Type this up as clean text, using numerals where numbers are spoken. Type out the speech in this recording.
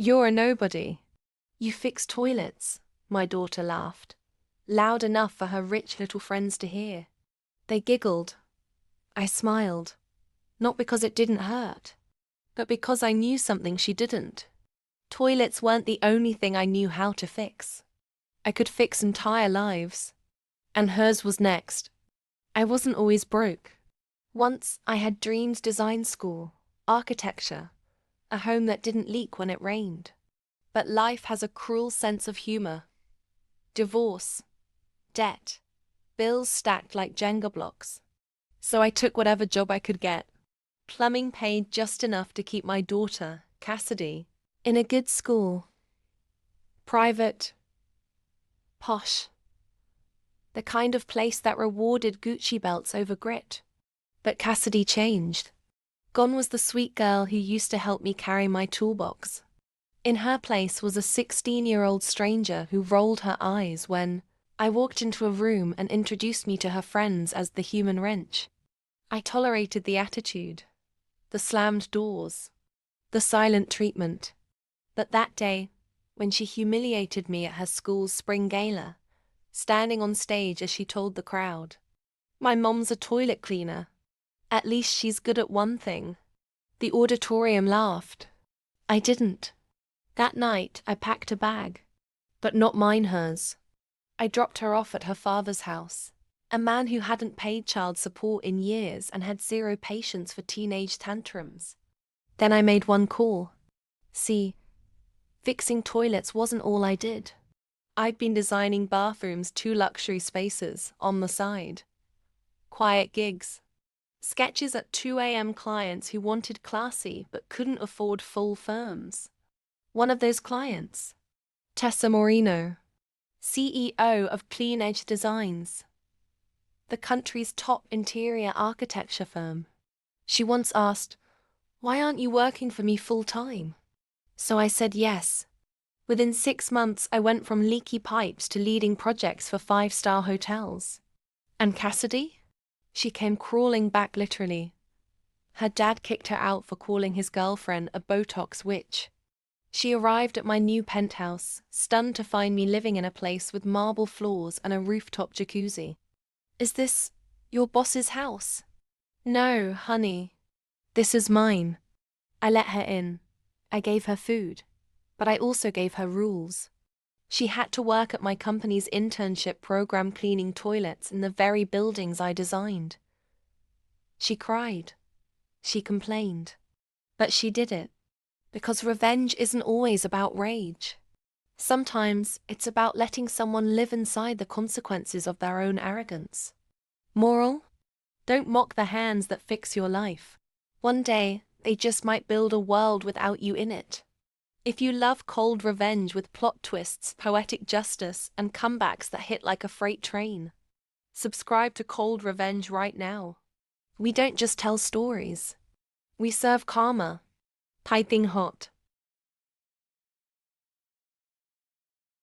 You're a nobody. You fix toilets, my daughter laughed, loud enough for her rich little friends to hear. They giggled. I smiled, not because it didn't hurt, but because I knew something she didn't. Toilets weren't the only thing I knew how to fix. I could fix entire lives. And hers was next. I wasn't always broke. Once I had dreams: design school, architecture, a home that didn't leak when it rained. But life has a cruel sense of humor. Divorce, debt, bills stacked like Jenga blocks. So I took whatever job I could get. Plumbing paid just enough to keep my daughter, Cassidy, in a good school. Private, posh. The kind of place that rewarded Gucci belts over grit. But Cassidy changed. Gone was the sweet girl who used to help me carry my toolbox. In her place was a 16-year-old stranger who rolled her eyes when I walked into a room and introduced me to her friends as the human wrench. I tolerated the attitude, the slammed doors, the silent treatment. But that day, when she humiliated me at her school's spring gala, standing on stage as she told the crowd, "My mom's a toilet cleaner. At least she's good at one thing," the auditorium laughed. I didn't. That night, I packed a bag. But not mine, hers. I dropped her off at her father's house, a man who hadn't paid child support in years and had zero patience for teenage tantrums. Then I made one call. See, fixing toilets wasn't all I did. I'd been designing bathrooms, 2 luxury spaces, on the side. Quiet gigs. Sketches at 2 a.m. clients who wanted classy but couldn't afford full firms. One of those clients, Tessa Moreno, CEO of Clean Edge Designs, the country's top interior architecture firm. She once asked, "Why aren't you working for me full-time?" So I said yes. Within 6 months, I went from leaky pipes to leading projects for 5-star hotels. And Cassidy? She came crawling back, literally. Her dad kicked her out for calling his girlfriend a Botox witch. She arrived at my new penthouse, stunned to find me living in a place with marble floors and a rooftop jacuzzi. "Is this your boss's house?" "No, honey. This is mine." I let her in. I gave her food. But I also gave her rules. She had to work at my company's internship program, cleaning toilets in the very buildings I designed. She cried. She complained. But she did it. Because revenge isn't always about rage. Sometimes it's about letting someone live inside the consequences of their own arrogance. Moral? Don't mock the hands that fix your life. One day, they just might build a world without you in it. If you love cold revenge with plot twists, poetic justice, and comebacks that hit like a freight train, subscribe to Cold Revenge right now. We don't just tell stories. We serve karma, piping hot.